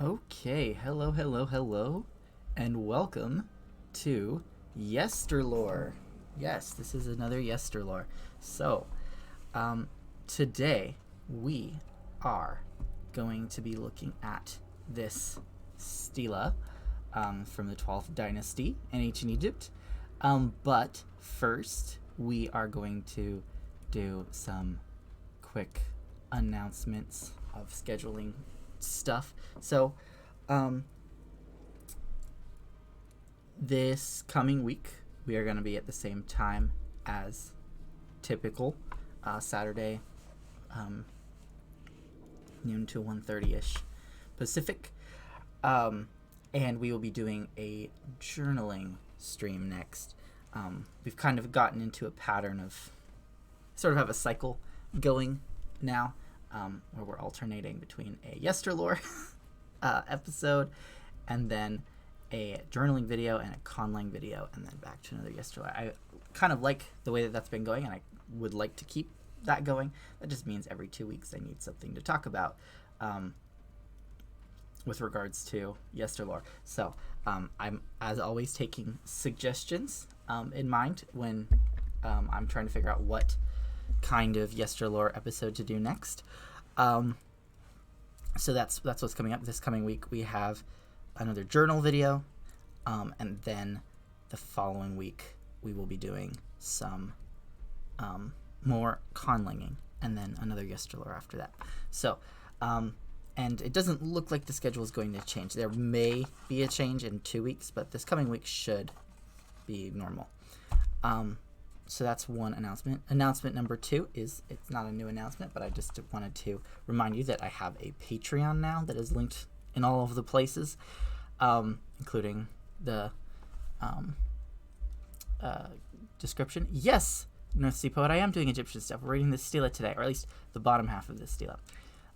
Okay, hello, and welcome to yesterlore. Yes, this is another yesterlore. So, today we are going to be looking at this stela from the 12th dynasty in ancient Egypt. But first, we are going to do some quick announcements of scheduling stuff. So, this coming week, we are going to be at the same time as typical, Saturday, noon to 1:30ish Pacific. And we will be doing a journaling stream next. We've kind of gotten into a pattern of sort of have a cycle going now, where we're alternating between a yesterlore episode and then a journaling video and a conlang video and then back to another yesterlore. I kind of like the way that that's been going, and I would like to keep that going. That just means every 2 weeks I need something to talk about with regards to yesterlore. So I'm, as always, taking suggestions in mind when I'm trying to figure out what kind of yesterlore episode to do next. So that's what's coming up this coming week. We have another journal video, and then the following week we will be doing some more conlanging, and then another yesterlore after that. So and it doesn't look like the schedule is going to change. There may be a change in 2 weeks, but this coming week should be normal. So that's one announcement. Announcement number 2 is, it's not a new announcement, but I just wanted to remind you that I have a Patreon now that is linked in all of the places, including the description. Yes, North Sea Poet, I am doing Egyptian stuff. We're reading the stela today, or at least the bottom half of the stela.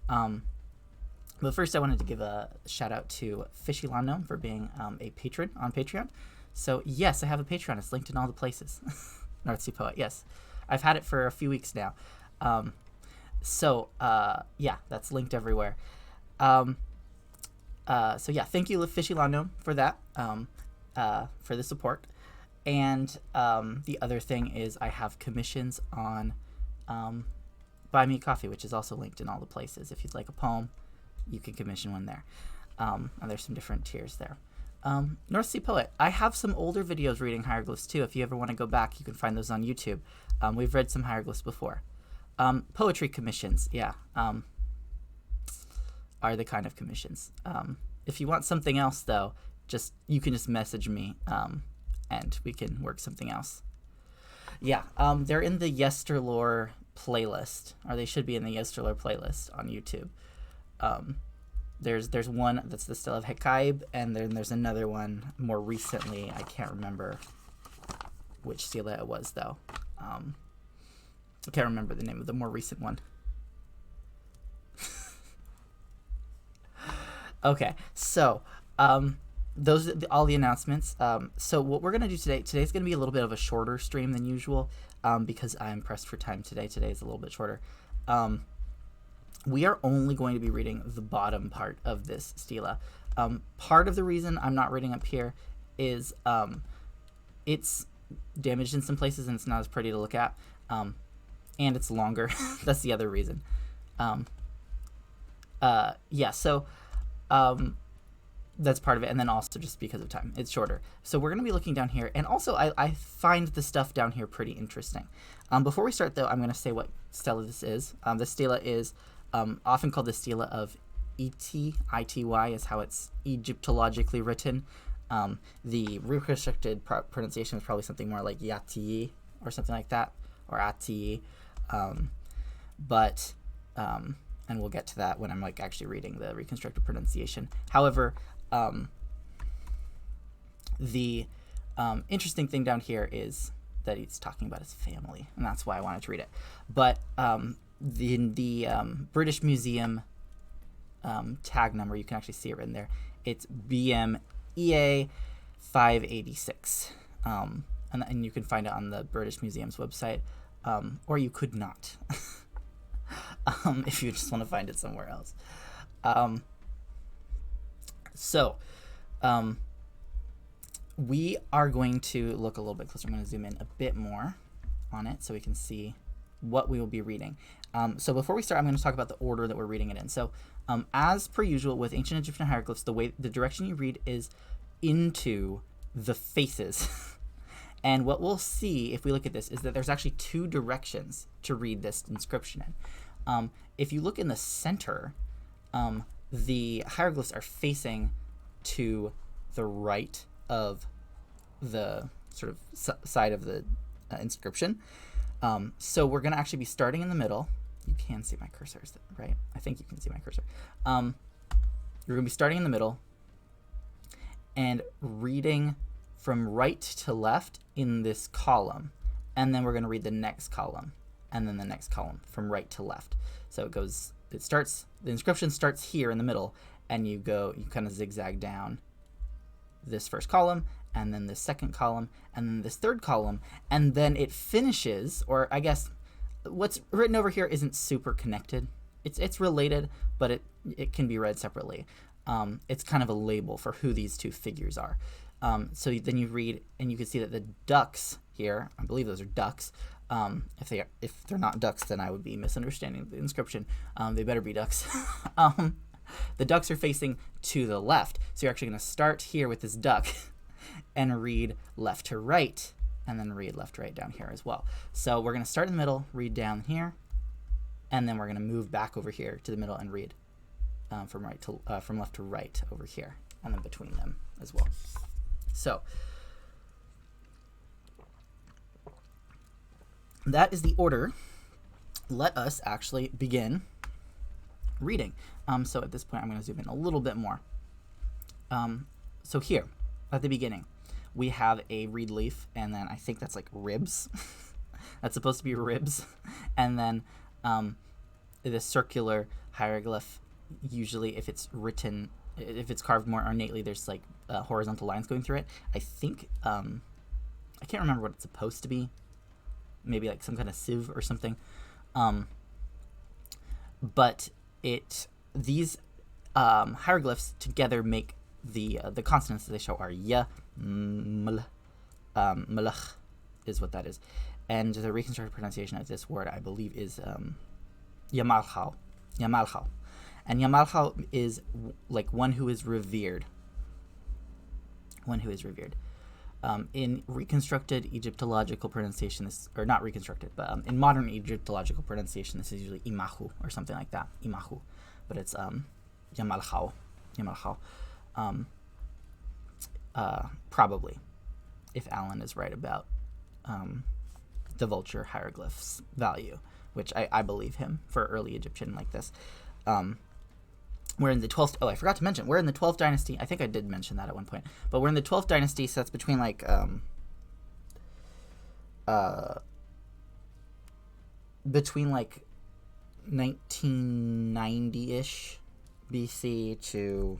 But first I wanted to give a shout out to Fishy Gnome for being a patron on Patreon. So yes, I have a Patreon. It's linked in all the places. North Sea Poet, yes. I've had it for a few weeks now. Yeah, that's linked everywhere. So yeah, thank you, Fishy Gnome, for that, for the support. And the other thing is I have commissions on Buy Me Coffee, which is also linked in all the places. If you'd like a poem, you can commission one there. And there's some different tiers there. North Sea Poet, I have some older videos reading hieroglyphs too. If you ever want to go back, you can find those on YouTube. We've read some hieroglyphs before. Poetry commissions, yeah, are the kind of commissions. If you want something else, though, you can just message me, and we can work something else. Yeah, they're in the yesterlore playlist, or they should be in the yesterlore playlist on YouTube. There's one that's the Stela of Hekaib, and then there's another one more recently. I can't remember which stela it was, though. I can't remember the name of the more recent one. Okay, so those are all the announcements. So what we're going to do today's going to be a little bit of a shorter stream than usual, because I'm pressed for time today. Today is a little bit shorter. We are only going to be reading the bottom part of this stela. Part of the reason I'm not reading up here is it's damaged in some places and it's not as pretty to look at, and it's longer. That's the other reason. So that's part of it, and then also just because of time, it's shorter. So we're going to be looking down here, and also I find the stuff down here pretty interesting. Before we start, though, I'm going to say what stela this is. The stela is often called the stela of Ity. Ity is how it's Egyptologically written. The reconstructed pronunciation is probably something more like Yati or something like that, or Ati. And we'll get to that when I'm actually reading the reconstructed pronunciation. However, the interesting thing down here is that he's talking about his family, and that's why I wanted to read it. But the British Museum tag number, you can actually see it written there. It's BMEA 586, and you can find it on the British Museum's website, or you could not, if you just want to find it somewhere else. So we are going to look a little bit closer. I'm going to zoom in a bit more on it so we can see what we will be reading. So before we start, I'm going to talk about the order that we're reading it in. So as per usual with ancient Egyptian hieroglyphs, the direction you read is into the faces. And what we'll see if we look at this is that there's actually two directions to read this inscription in. If you look in the center, the hieroglyphs are facing to the right of the sort of side of the inscription. So we're going to actually be starting in the middle. You can see my cursor, right? I think you can see my cursor. You're going to be starting in the middle and reading from right to left in this column. And then we're going to read the next column and then the next column from right to left. So the inscription starts here in the middle, and you kind of zigzag down this first column, and then this second column, and then this third column, and then it finishes, or I guess what's written over here isn't super connected. It's related, but it can be read separately. It's kind of a label for who these two figures are. So then you read, and you can see that the ducks here, I believe those are ducks. If they're not ducks, then I would be misunderstanding the inscription. They better be ducks. The ducks are facing to the left. So you're actually going to start here with this duck and read left to right, and then read left to right down here as well. So we're going to start in the middle, read down here, and then we're going to move back over here to the middle and read from left to right over here, and then between them as well. So that is the order. Let us actually begin reading. So at this point, I'm going to zoom in a little bit more. So here, at the beginning, we have a reed leaf, and then I think that's like ribs. That's supposed to be ribs. And then the circular hieroglyph, usually if it's carved more ornately, there's like horizontal lines going through it. I think, I can't remember what it's supposed to be. Maybe like some kind of sieve or something. But these hieroglyphs together make the consonants that they show are ya, ml, malach is what that is. And the reconstructed pronunciation of this word, I believe, is yamalchal. Yamalchal. And yamalchal is like one who is revered. One who is revered. In reconstructed Egyptological pronunciation, or not reconstructed, but in modern Egyptological pronunciation, this is usually imahu or something like that. Imahu. But it's yamalchal. Yamalchal. Probably, if Alan is right about the vulture hieroglyphs value, which I believe him for early Egyptian like this. We're in the 12th. Oh, I forgot to mention. We're in the 12th dynasty. I think I did mention that at one point. But we're in the 12th dynasty, so that's between like between like 1990-ish BC to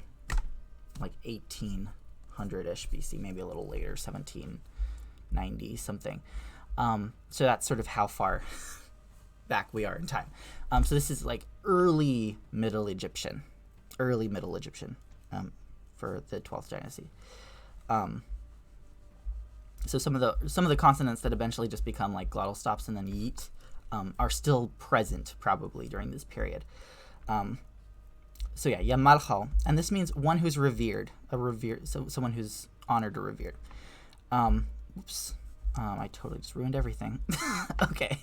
like 1800-ish BC, maybe a little later, 1790 something. So that's sort of how far back we are in time. So this is like early Middle Egyptian for the 12th dynasty. So some of the consonants that eventually just become like glottal stops and then yeet are still present probably during this period. So yeah, yamalchal, and this means one who's revered, so someone who's honored or revered. Oops, I totally just ruined everything. Okay.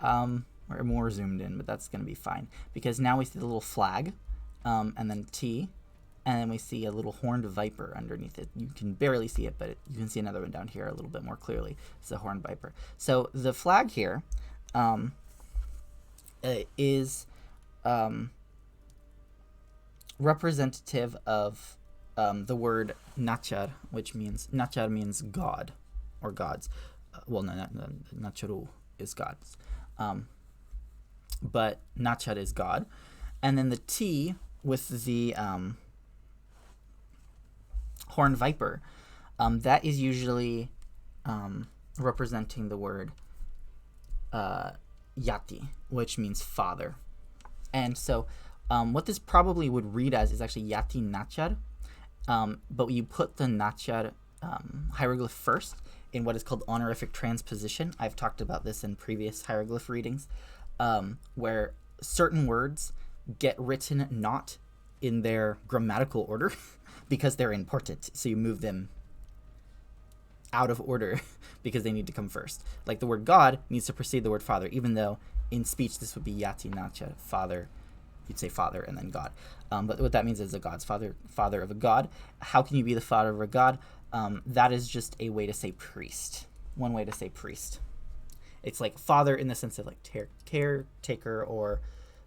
We're more zoomed in, but that's going to be fine, because now we see the little flag, and then T, and then we see a little horned viper underneath it. You can barely see it, but you can see another one down here a little bit more clearly. It's a horned viper. So the flag here is representative of the word nachar, which means God or gods. Well, no, nacharu is gods. But nachar is God. And then the T with the horned viper, that is usually representing the word yati, which means father. And so What this probably would read as is actually yati nachar, but you put the nachar hieroglyph first in what is called honorific transposition. I've talked about this in previous hieroglyph readings, where certain words get written not in their grammatical order because they're important. So you move them out of order because they need to come first. Like the word God needs to precede the word father, even though in speech this would be yati nacha, father. You'd say father and then God. But what that means is a God's father, father of a God. How can you be the father of a God? That is just a way to say priest. One way to say priest. It's like father in the sense of like caretaker or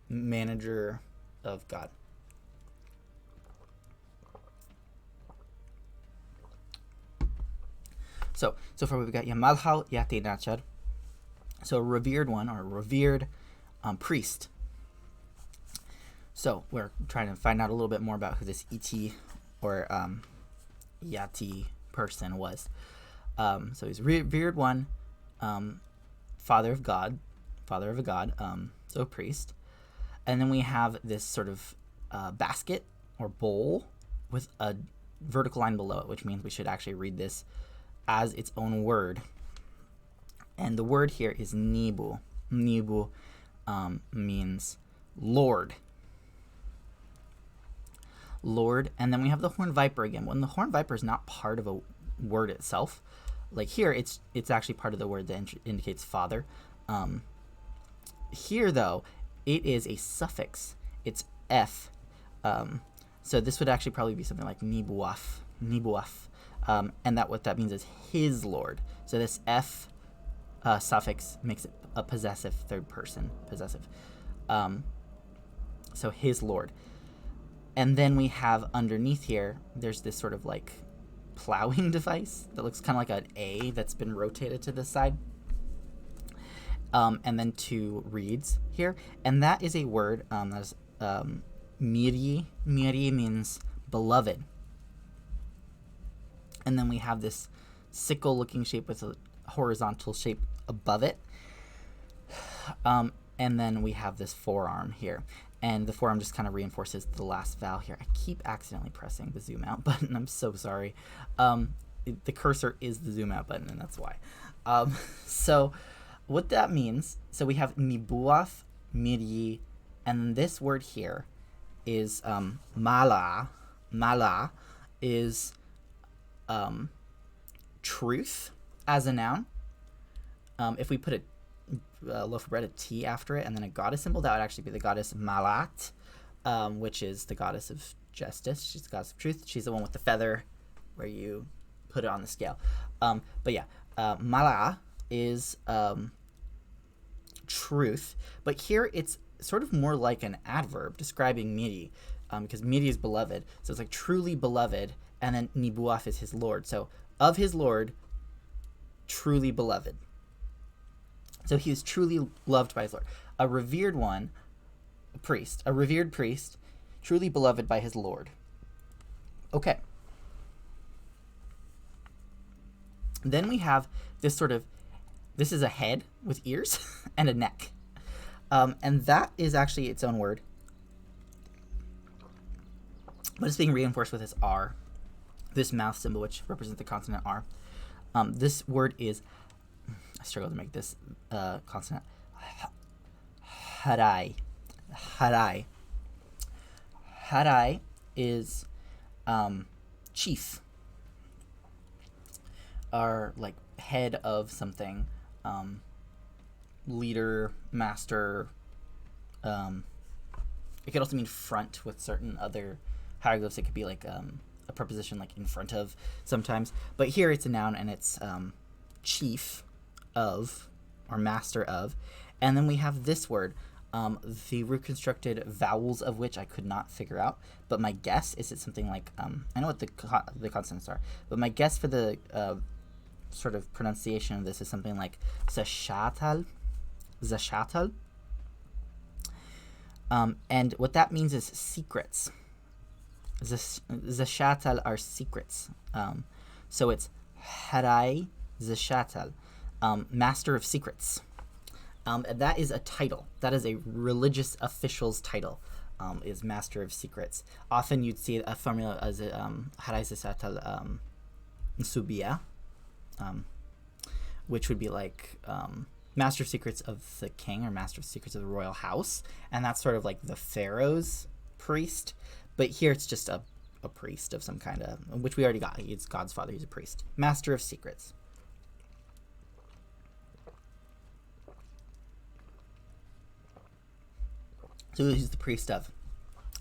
manager of God. So far we've got Yamalhal Yate Nachar. So a revered one, or a revered priest. So we're trying to find out a little bit more about who this Iti or Yati person was. So he's a revered one, father of a god, so a priest. And then we have this sort of basket or bowl with a vertical line below it, which means we should actually read this as its own word. And the word here is Nibu. Nibu means Lord. Lord. And then we have the horned viper again. When the horned viper is not part of a word itself, like here, it's actually part of the word that indicates father. Here, though, it is a suffix. It's F. So this would actually probably be something like Nibuaf. Nibuaf. And what that means is his Lord. So this F suffix makes it a possessive third person. Possessive. So his Lord. And then we have underneath here, there's this sort of like plowing device that looks kind of like an A that's been rotated to this side. And then two reeds here. And that is a word that's miri. Miri means beloved. And then we have this sickle-looking shape with a horizontal shape above it. And then we have this forearm here. And the forearm just kind of reinforces the last vowel here. I keep accidentally pressing the zoom out button. I'm so sorry. The cursor is the zoom out button, and that's why. So what that means, so we have nibuaf, miri, and this word here is mala. Mala is truth as a noun. If we put a loaf of bread, a T after it, and then a goddess symbol, that would actually be the goddess Malat, which is the goddess of justice. She's the goddess of truth. She's the one with the feather where you put it on the scale. But yeah, Mala is truth. But here it's sort of more like an adverb describing Miri, because Miri is beloved. So it's like truly beloved, and then Nibuaf is his Lord. So of his Lord, truly beloved. So he is truly loved by his Lord. A revered one, a revered priest, truly beloved by his Lord. Okay. Then we have this this is a head with ears and a neck. And that is actually its own word. But it's being reinforced with this R, this mouth symbol, which represents the consonant R. This word is, I struggle to make this consonant. Harai. Harai. Harai is chief, or like head of something, leader, master. It could also mean front with certain other hieroglyphs. It could be like a preposition like in front of sometimes. But here it's a noun, and it's chief of or master of. And then we have this word, the reconstructed vowels of which I could not figure out, but my guess is it's something like I know what the consonants are, but my guess for the sort of pronunciation of this is something like zashatal. And what that means is secrets. Zashatal are secrets. So it's harai zashatal, master of secrets. And that is a title. That is a religious official's title. is master of secrets. Often you'd see a formula as Haraisesatal Subia, which would be like master of secrets of the king or master of secrets of the royal house, and that's sort of like the pharaoh's priest. But here it's just a priest of some kind of, which we already got. It's God's father. He's a priest. Master of secrets. So he's the priest of.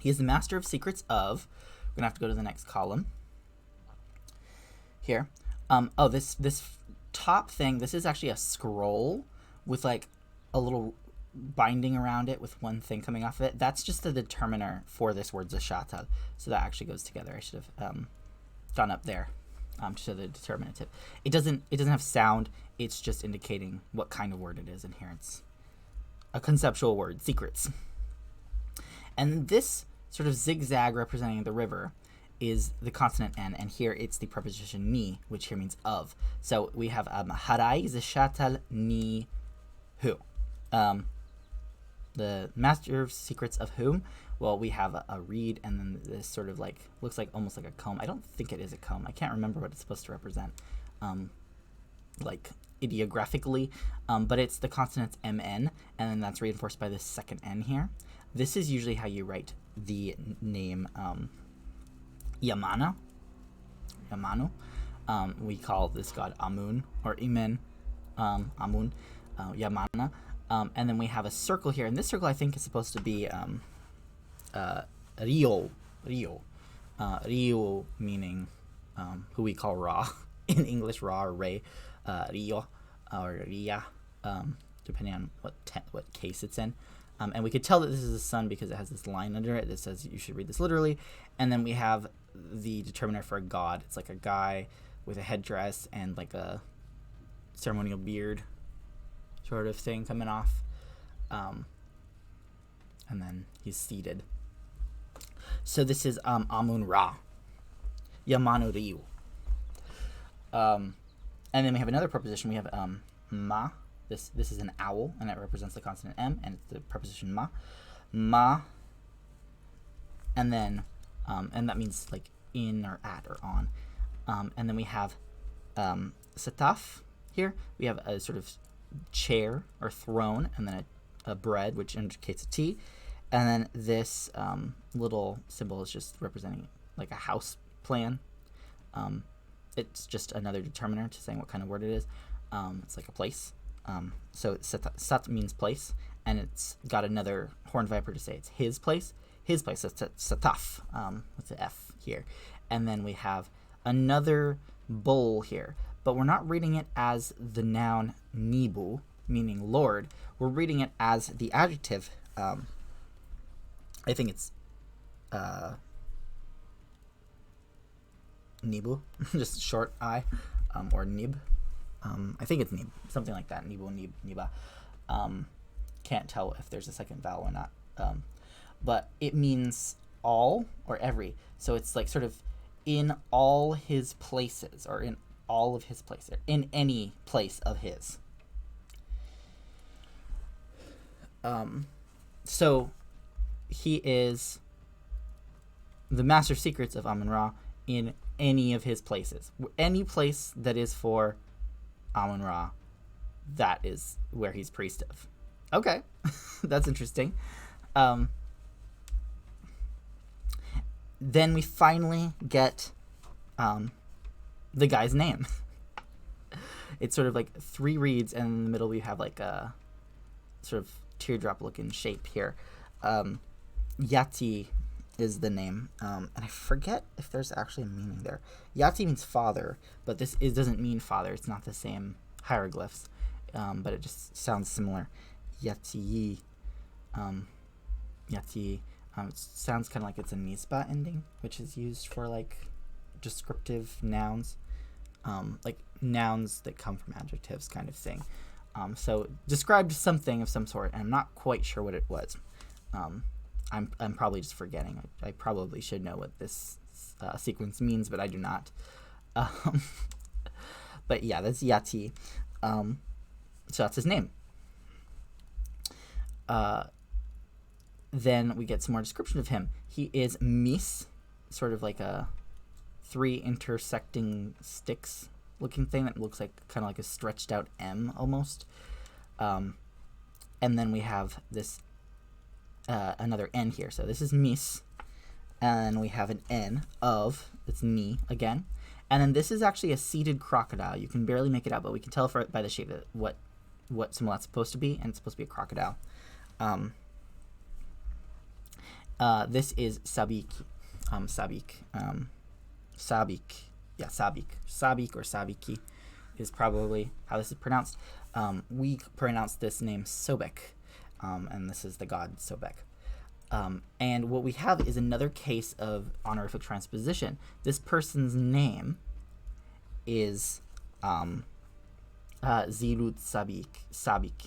He is the master of secrets of. We're gonna have to go to the next column. Here. This top thing. This is actually a scroll with like a little binding around it with one thing coming off of it. That's just the determiner for this word zashatal. So that actually goes together. I should have gone up there to show the determinative. It doesn't have sound. It's just indicating what kind of word it is. And here it's a conceptual word, secrets. And this sort of zigzag representing the river is the consonant N, and here it's the preposition ni, which here means of. So we have harai zashatal ni hu. The master of secrets of whom? Well, we have a reed, and then this sort of like, looks like almost like a comb. I don't think it is a comb. I can't remember what it's supposed to represent, like ideographically, but it's the consonants MN, and then that's reinforced by this second N here. This is usually how you write the name Yamanu. We call this god Amun or Imen, Amun, Yamana. And then we have a circle here, and this circle I think is supposed to be Rio. Rio meaning who we call Ra in English, Ra or Re, Rio or Ria, depending on what case it's in. And we could tell that this is the sun because it has this line under it that says you should read this literally. And then we have the determiner for a god. It's like a guy with a headdress and like a ceremonial beard sort of thing coming off. And then he's seated. So this is Amun Ra. Yamanu Ryu. And then we have another preposition. We have ma. This is an owl, and it represents the consonant M, and it's the preposition ma. Ma. And then, and that means like in or at or on. And then we have sataf here. We have a sort of chair or throne, and then a bread, which indicates a tea. And then this little symbol is just representing like a house plan. It's just another determiner to saying what kind of word it is. It's like a place. So sat means place, and it's got another horned viper to say it's his place. His place, that's sataf, with the F here. And then we have another bowl here, but we're not reading it as the noun nibu, meaning Lord. We're reading it as the adjective. I think it's nibu, just short I, or nib. I think it's nib, something like that. Nibu, nib, niba. Can't tell if there's a second vowel or not. But it means all or every. So it's like sort of in all his places, or in all of his places, in any place of his. So he is the master of secrets of Amun-Ra in any of his places. Any place that is for Amun-Ra, that is where he's priest of. Okay, that's interesting. Then we finally get the guy's name. It's sort of like 3 reeds, and in the middle we have like a sort of teardrop looking shape here. Yati is the name, and I forget if there's actually a meaning there. Yati means father, but it doesn't mean father. It's not the same hieroglyphs, but it just sounds similar. Yati. Yati. It sounds kind of like it's a nisba ending, which is used for like descriptive nouns, like nouns that come from adjectives kind of thing. So described something of some sort, and I'm not quite sure what it was. I'm probably just forgetting. I probably should know what this sequence means, but I do not. But yeah, that's Yati. So that's his name. then we get some more description of him. He is mis, sort of like a 3 intersecting sticks looking thing that looks like kind of like a stretched out M almost. And then we have this another N here. So this is mis, and we have an N of, it's ni again. And then this is actually a seated crocodile. You can barely make it out, but we can tell by the shape that what symbol that's supposed to be, and it's supposed to be a crocodile. This is sabik. Sabik or sabiki is probably how this is pronounced. We pronounce this name Sobek, and this is the god Sobek. And what we have is another case of honorific transposition. This person's name is Zilut Sabiki.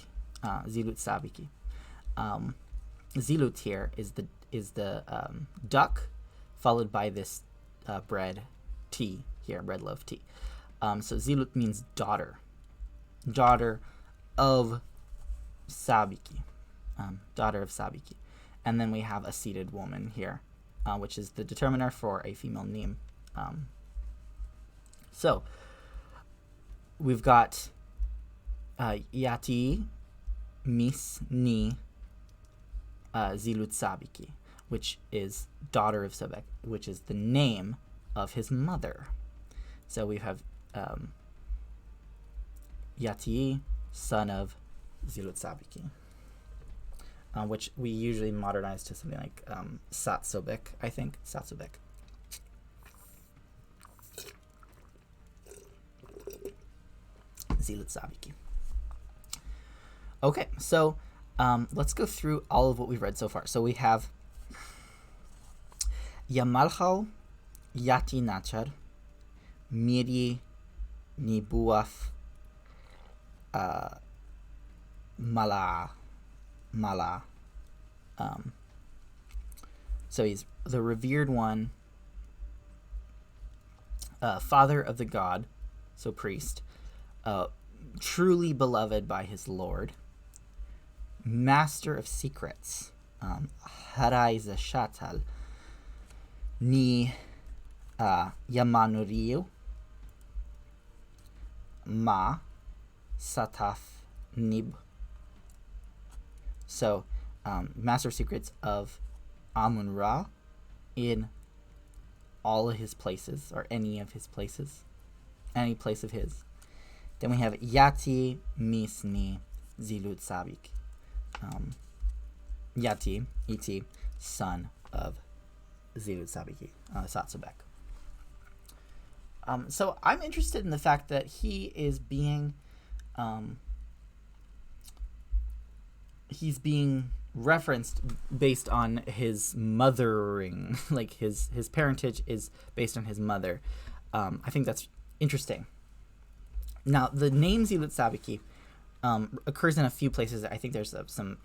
Zilut here is the duck, followed by this bread tea here, bread loaf tea. So Zilut means daughter of Sabiki, daughter of Sabiki. And then we have a seated woman here, which is the determiner for a female name. So we've got Yati Mis Ni Zilut Sabiki, which is daughter of Sobek, which is the name of his mother. So we have Yati, son of Zilut Sabiki. Which we usually modernize to something like Satsobek, I think. Satsobek. Zilut Sabiki. Okay, so let's go through all of what we've read so far. So we have Yamalchal Yati Nachar, Miri Nibuaf Mala. So he's the revered one, father of the god, so priest, truly beloved by his lord, master of secrets, Harai Zashatal, ni Yamanuriu, ma Sataf Nib. So, Master of Secrets of Amun-Ra in all of his places, or any of his places, any place of his. Then we have Yati Misni Zilut Sabik. Yati, E.T., son of Zilut Sabiki, Satsobek. So I'm interested in the fact that he is being... he's being referenced based on his mothering, like his parentage is based on his mother. I think that's interesting. Now, the name Zilut Sabiki occurs in a few places. I think there's some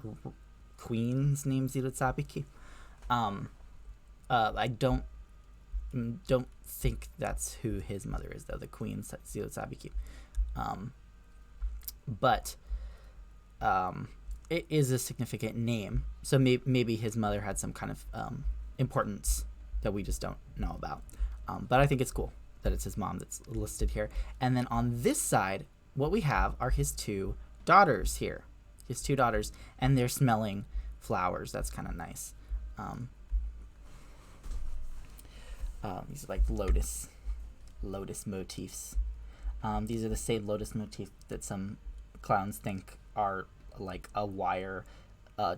queens named Zilut Sabiki. I don't think that's who his mother is, though. The queen Zilut Sabiki. But it is a significant name, so maybe his mother had some kind of importance that we just don't know about. But I think it's cool that it's his mom that's listed here. And then on this side, what we have are his 2 daughters here. His 2 daughters, and they're smelling flowers. That's kind of nice. These are like lotus motifs. These are the same lotus motif that some clowns think are like a wire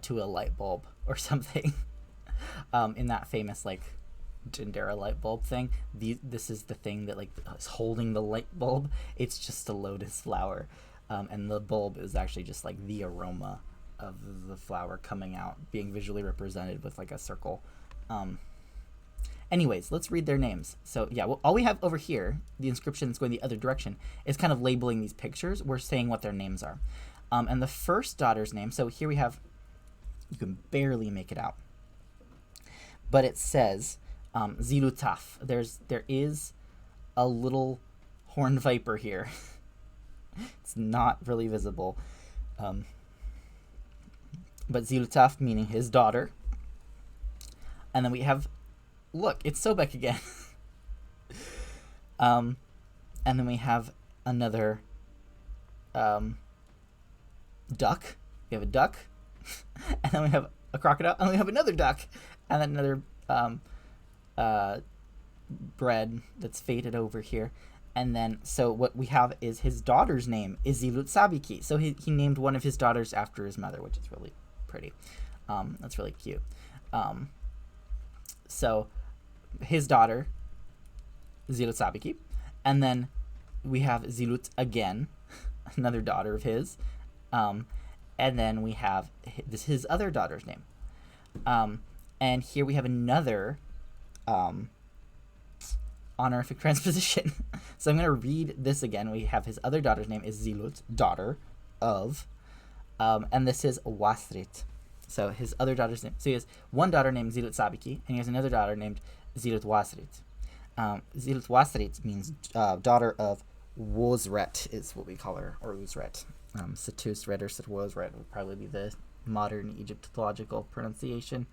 to a light bulb or something. In that famous like Dendera light bulb thing, this is the thing that like is holding the light bulb. It's just a lotus flower, and the bulb is actually just like the aroma of the flower coming out, being visually represented with like a circle. Anyways, let's read their names. So yeah, well, all we have over here, the inscription that's going the other direction, is kind of labeling these pictures. We're saying what their names are. And the first daughter's name, so here we have, you can barely make it out, but it says Zilutaf. There is a little horned viper here. It's not really visible. But Zilutaf, meaning his daughter. And then we have, look, it's Sobek again. And then we have another duck. We have a duck. And then we have a crocodile. And we have another duck. And then another bread that's faded over here. And then, so what we have is his daughter's name is Zilut Sabiki. So he named one of his daughters after his mother, which is really pretty. That's really cute. So his daughter, Zilut Sabiki. And then we have Zilut again, another daughter of his. And then we have his other daughter's name. And here we have another honorific transposition. So I'm going to read this again. We have his other daughter's name is Zilut, daughter of, and this is Wasrit. So his other daughter's name. So he has one daughter named Zilut Sabiki, and he has another daughter named Zilut Wasrit. Zilut Wasrit means daughter of Wozret is what we call her, or Uzret. Satusret or Satwozret would probably be the modern Egyptological pronunciation.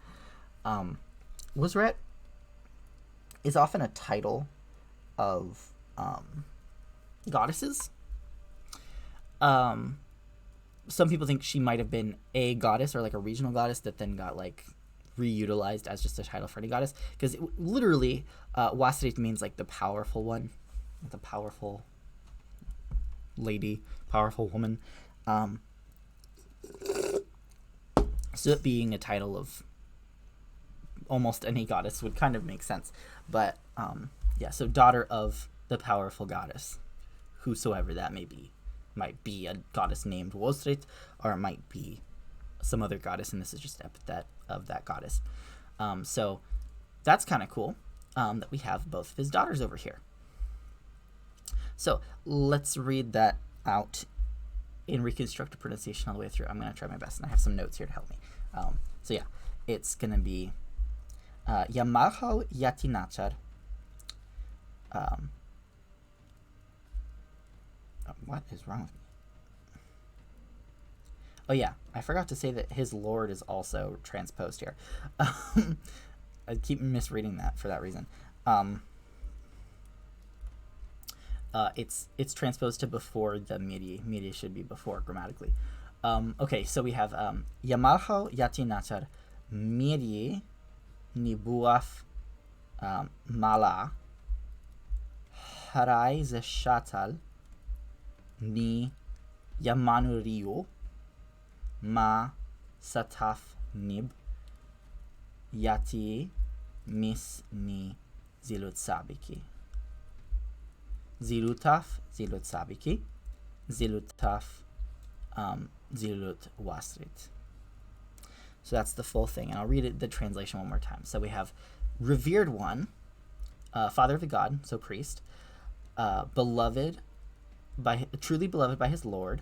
Wozret is often a title of goddesses. Some people think she might have been a goddess or like a regional goddess that then got like reutilized as just a title for any goddess, because literally Wasrit means like the powerful one, the powerful lady, powerful woman. So it being a title of almost any goddess would kind of make sense. But yeah, so daughter of the powerful goddess, whosoever that may be. Might be a goddess named Wosrit, or it might be some other goddess, and this is just an epithet of that goddess. So that's kind of cool that we have both of his daughters over here. So let's read that out in reconstructed pronunciation all the way through. I'm going to try my best, and I have some notes here to help me. So yeah, it's going to be Yamalho Yatinachar. What is wrong with me? Oh yeah, I forgot to say that his lord is also transposed here. I keep misreading that for that reason. It's transposed to before the midi. Midi should be before grammatically. Okay, so we have Yamalho Yatinachar Midi Nibuaf Mala Harai Zeshatal Ni Yamanuriyo Ma Sataf Nib Yati Mis Ni Zilut Sabiki. Zilutaf Zilut Sabiki. Zilutaf Zilut Wasrit. So that's the full thing, and I'll read the translation one more time. So we have revered one, father of the god, so priest, truly beloved by his lord,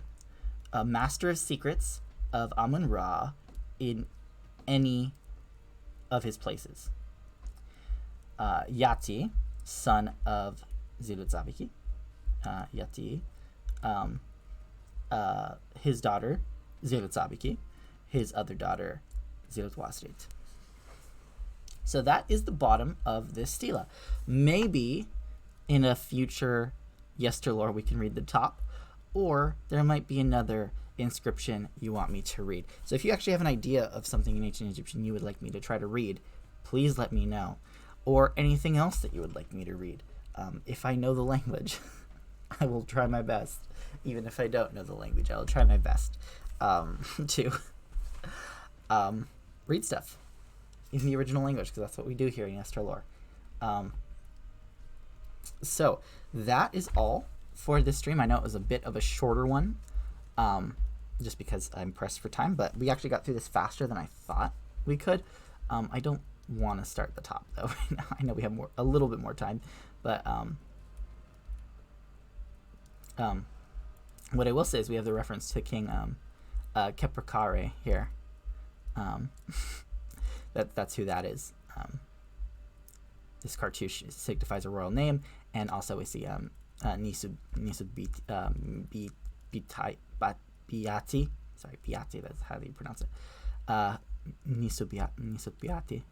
master of secrets of Amun-Ra in any of his places. Yati, son of Zilut Sabiki. Yati, his daughter, Zilut Sabiki. His other daughter, Zilut Wasrit. So that is the bottom of this stela. Maybe in a future yesterlore we can read the top, or there might be another inscription you want me to read. So if you actually have an idea of something in ancient Egyptian you would like me to try to read, please let me know. Or anything else that you would like me to read. If I know the language, I will try my best. Even if I don't know the language, I will try my best to read stuff in the original language, because that's what we do here in yesterlore. So that is all for this stream. I know it was a bit of a shorter one, just because I'm pressed for time, but we actually got through this faster than I thought we could. I don't want to start the top though right now. I know we have a little bit more time, but what I will say is we have the reference to King Keprakare here. That's who that is. This cartouche signifies a royal name, and also we see Biati. Sorry, Biati. That's how you pronounce it. Nisargbeati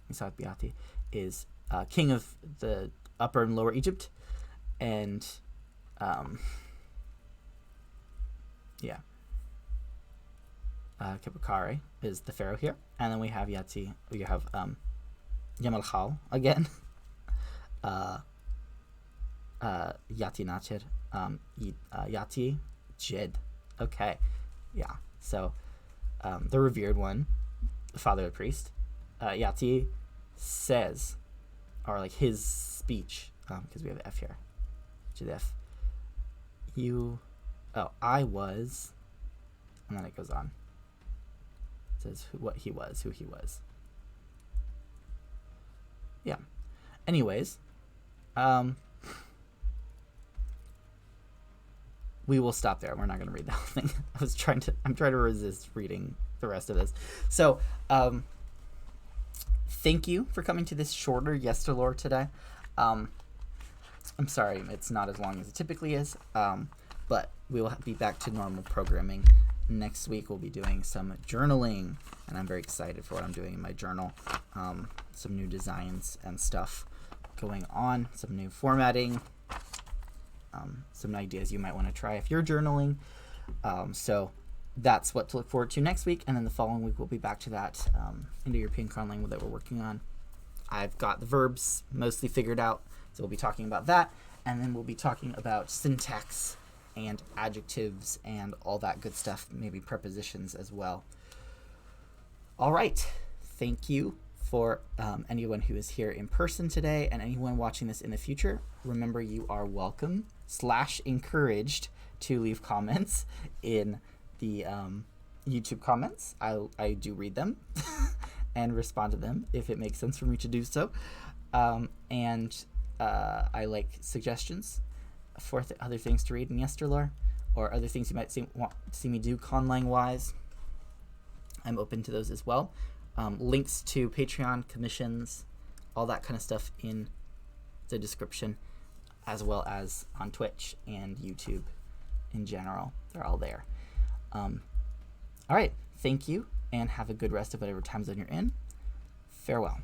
is king of the Upper and Lower Egypt, and Kepukare is the pharaoh here, and then we have Yati. We have Yamalchal again, Yati Nachir, Yati Jed. Okay, yeah. So the revered one, the father of the priest, Yati says, or like his speech, because we have F here, Jidef. I was, and then it goes on. It says who he was. Yeah. Anyways, we will stop there. We're not going to read the whole thing. I'm trying to resist reading the rest of this. So, thank you for coming to this shorter yesterlore today. I'm sorry it's not as long as it typically is, but we will be back to normal programming. Next week we'll be doing some journaling, and I'm very excited for what I'm doing in my journal. Some new designs and stuff going on, some new formatting, some ideas you might want to try if you're journaling. So that's what to look forward to next week, and then the following week we'll be back to that Indo-European conlang that we're working on. I've got the verbs mostly figured out, so we'll be talking about that, and then we'll be talking about syntax and adjectives and all that good stuff, maybe prepositions as well. All right, thank you for anyone who is here in person today, and anyone watching this in the future. Remember, you are welcome / encouraged to leave comments in the YouTube comments. I do read them and respond to them if it makes sense for me to do so. And I like suggestions for other things to read in yesterlore, or other things you might want to see me do conlang wise. I'm open to those as well. Links to Patreon, commissions, all that kind of stuff in the description, as well as on Twitch and YouTube in general. They're all there. All right, thank you, and have a good rest of whatever time zone you're in. Farewell.